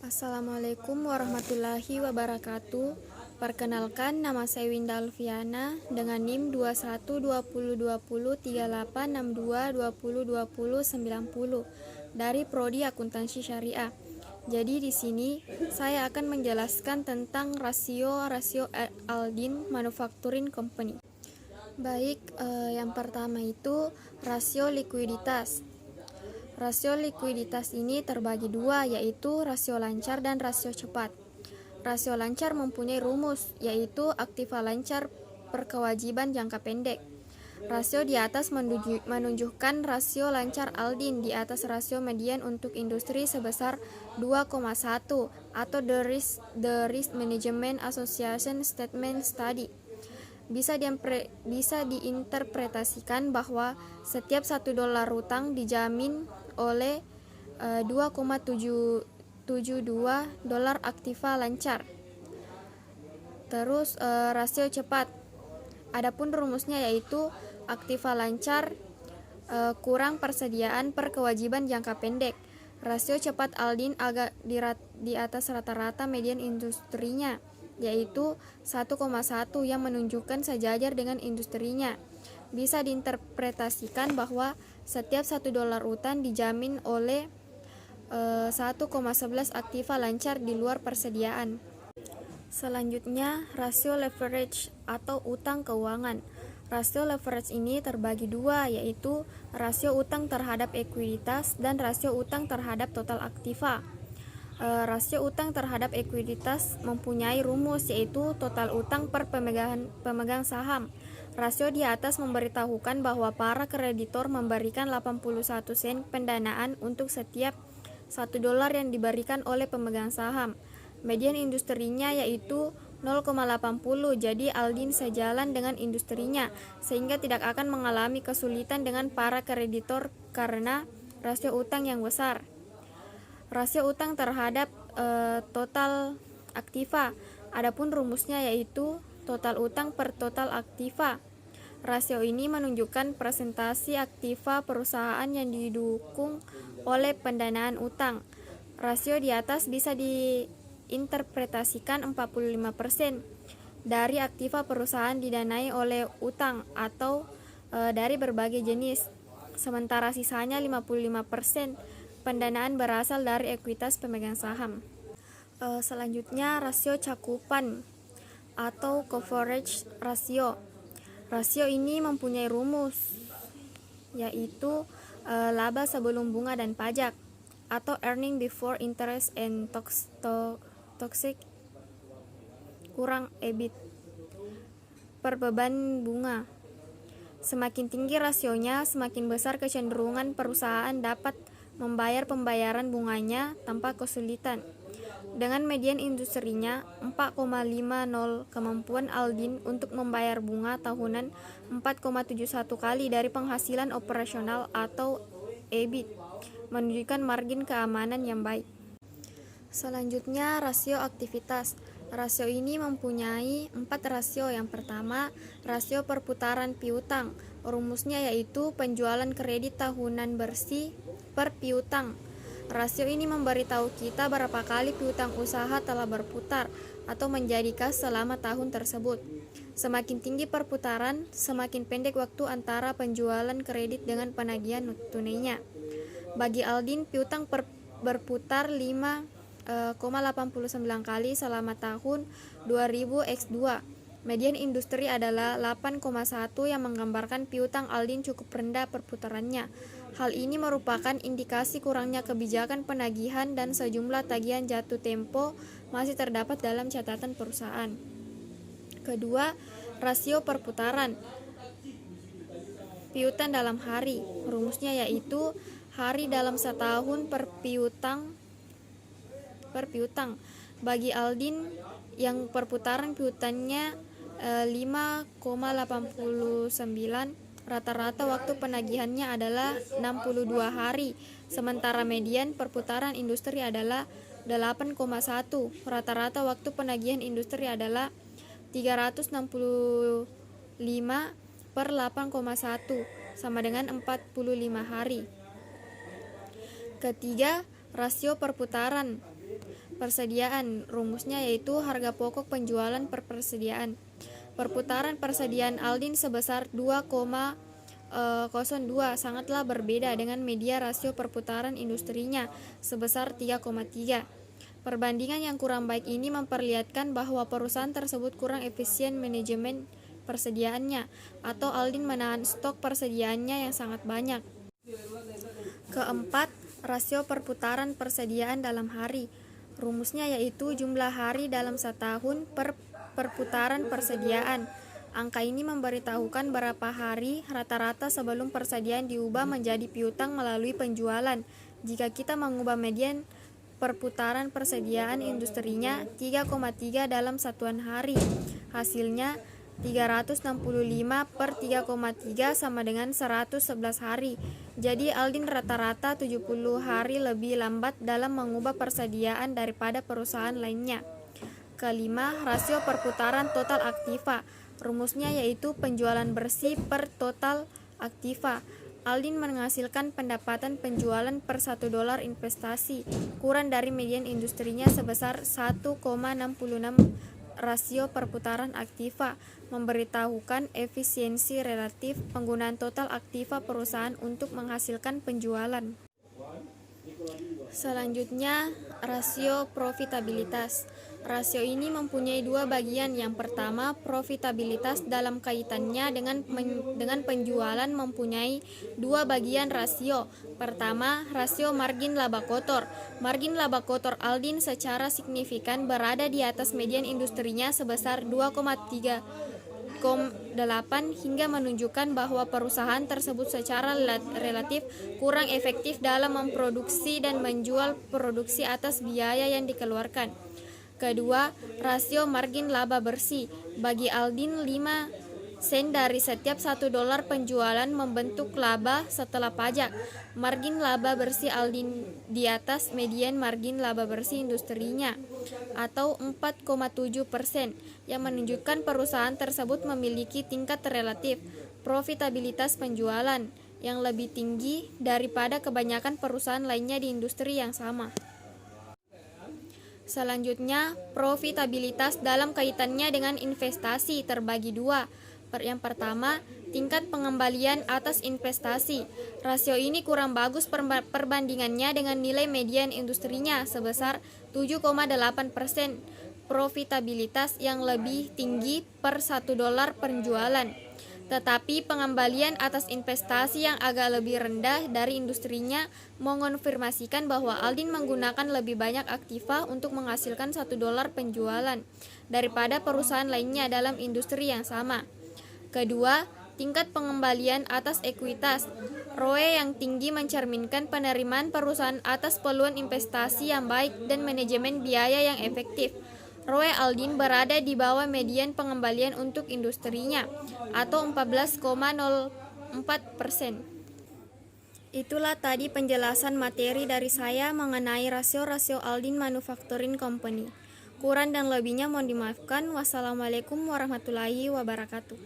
Assalamualaikum warahmatullahi wabarakatuh. Perkenalkan, nama saya Winda Alfiana dengan NIM 2120203862202090 dari Prodi Akuntansi Syariah. Jadi di sini saya akan menjelaskan tentang rasio Aldin Manufacturing Company. Baik, yang pertama itu rasio likuiditas. Rasio likuiditas ini terbagi dua, yaitu rasio lancar dan rasio cepat. Rasio lancar mempunyai rumus, yaitu aktiva lancar per kewajiban jangka pendek. Rasio di atas menunjukkan rasio lancar Aldin di atas rasio median untuk industri sebesar 2,1 atau The Risk Management Association Statement Study. Bisa diinterpretasikan bahwa setiap $1 utang dijamin oleh $2,72 aktiva lancar. Terus rasio cepat. Adapun rumusnya yaitu aktiva lancar kurang persediaan per kewajiban jangka pendek. Rasio cepat Aldin agak di atas rata-rata median industrinya, yaitu 1,1 yang menunjukkan sejajar dengan industrinya. Bisa diinterpretasikan bahwa setiap $1 utang dijamin oleh 1,11 aktiva lancar di luar persediaan. Selanjutnya, rasio leverage atau utang keuangan. Rasio leverage ini terbagi dua, yaitu rasio utang terhadap ekuiditas dan rasio utang terhadap total aktiva. Rasio utang terhadap ekuiditas mempunyai rumus, yaitu total utang per pemegang saham. Rasio di atas memberitahukan bahwa para kreditor memberikan 81 sen pendanaan untuk setiap $1 yang diberikan oleh pemegang saham. Median industrinya yaitu 0,80, jadi Aldin sejalan dengan industrinya, sehingga tidak akan mengalami kesulitan dengan para kreditor karena rasio utang yang besar. Rasio utang terhadap total aktiva. Adapun rumusnya yaitu total utang per total aktiva. Rasio ini menunjukkan presentasi aktiva perusahaan yang didukung oleh pendanaan utang. Rasio di atas bisa diinterpretasikan 45% dari aktiva perusahaan didanai oleh utang atau dari berbagai jenis. Sementara sisanya 55% pendanaan berasal dari ekuitas pemegang saham. Selanjutnya rasio cakupan atau coverage ratio. Rasio ini mempunyai rumus, yaitu laba sebelum bunga dan pajak atau earning before interest and taxes kurang EBIT per beban bunga. Semakin tinggi rasionya, semakin besar kecenderungan perusahaan dapat membayar pembayaran bunganya tanpa kesulitan. Dengan median industrinya 4,50, kemampuan Aldin untuk membayar bunga tahunan 4,71 kali dari penghasilan operasional atau EBIT menunjukkan margin keamanan yang baik. Selanjutnya, rasio aktivitas. Rasio ini mempunyai 4 rasio. Yang pertama, rasio perputaran piutang. Rumusnya yaitu penjualan kredit tahunan bersih per piutang. Rasio ini memberitahu kita berapa kali piutang usaha telah berputar atau menjadi kas selama tahun tersebut. Semakin tinggi perputaran, semakin pendek waktu antara penjualan kredit dengan penagihan tunainya. Bagi Aldin, piutang berputar 5,89 kali selama tahun 2000 x 2. Median industri adalah 8,1 yang menggambarkan piutang Aldin cukup rendah perputarannya. Hal ini merupakan indikasi kurangnya kebijakan penagihan dan sejumlah tagihan jatuh tempo masih terdapat dalam catatan perusahaan. Kedua, rasio perputaran piutang dalam hari. Rumusnya yaitu hari dalam setahun per piutang. Bagi Aldin yang perputaran piutangnya 5,89, rata-rata waktu penagihannya adalah 62 hari, sementara median perputaran industri adalah 8,1. Rata-rata waktu penagihan industri adalah 365 per 8,1, sama dengan 45 hari. Ketiga, rasio perputaran. persediaan. Rumusnya yaitu harga pokok penjualan per persediaan. Perputaran persediaan Aldin sebesar 2,02 sangatlah berbeda dengan media rasio perputaran industrinya sebesar 3,3. Perbandingan yang kurang baik ini memperlihatkan bahwa perusahaan tersebut kurang efisien manajemen persediaannya, atau Aldin menahan stok persediaannya yang sangat banyak. Keempat, rasio perputaran persediaan dalam hari. Rumusnya yaitu jumlah hari dalam setahun per perputaran persediaan. Angka ini memberitahukan berapa hari rata-rata sebelum persediaan diubah menjadi piutang melalui penjualan. Jika kita mengubah median perputaran persediaan industrinya 3,3 dalam satuan hari, hasilnya 365 per 3,3 sama dengan 111 hari. Jadi Aldin rata-rata 70 hari lebih lambat dalam mengubah persediaan daripada perusahaan lainnya. Kelima, rasio perputaran total aktiva. Rumusnya yaitu penjualan bersih per total aktiva. Aldin menghasilkan pendapatan penjualan per $1 investasi kurang dari median industrinya sebesar 1,66. Rasio perputaran aktiva memberitahukan efisiensi relatif penggunaan total aktiva perusahaan untuk menghasilkan penjualan. Selanjutnya, rasio profitabilitas. Rasio ini mempunyai dua bagian. Yang pertama, profitabilitas dalam kaitannya dengan penjualan mempunyai dua bagian rasio. Pertama, rasio margin laba kotor. Margin laba kotor Aldin secara signifikan berada di atas median industrinya sebesar 2,38 hingga menunjukkan bahwa perusahaan tersebut secara relatif kurang efektif dalam memproduksi dan menjual produksi atas biaya yang dikeluarkan. Kedua, rasio margin laba bersih. Bagi Aldin 5 sen dari setiap $1 penjualan membentuk laba setelah pajak. Margin laba bersih Aldin di atas median margin laba bersih industrinya atau 4,7%, yang menunjukkan perusahaan tersebut memiliki tingkat relatif profitabilitas penjualan yang lebih tinggi daripada kebanyakan perusahaan lainnya di industri yang sama. Selanjutnya, profitabilitas dalam kaitannya dengan investasi terbagi dua. Yang pertama, tingkat pengembalian atas investasi. Rasio ini kurang bagus perbandingannya dengan nilai median industrinya sebesar 7,8%. Profitabilitas yang lebih tinggi per $1 penjualan. Tetapi pengembalian atas investasi yang agak lebih rendah dari industrinya mengonfirmasikan bahwa Aldin menggunakan lebih banyak aktiva untuk menghasilkan $1 penjualan daripada perusahaan lainnya dalam industri yang sama. Kedua, tingkat pengembalian atas ekuitas. ROE yang tinggi mencerminkan penerimaan perusahaan atas peluang investasi yang baik dan manajemen biaya yang efektif. ROE Aldin berada di bawah median pengembalian untuk industrinya atau 14,04%. Itulah tadi penjelasan materi dari saya mengenai rasio-rasio Aldin Manufacturing Company. Kurang dan lebihnya mohon dimaafkan. Wassalamualaikum warahmatullahi wabarakatuh.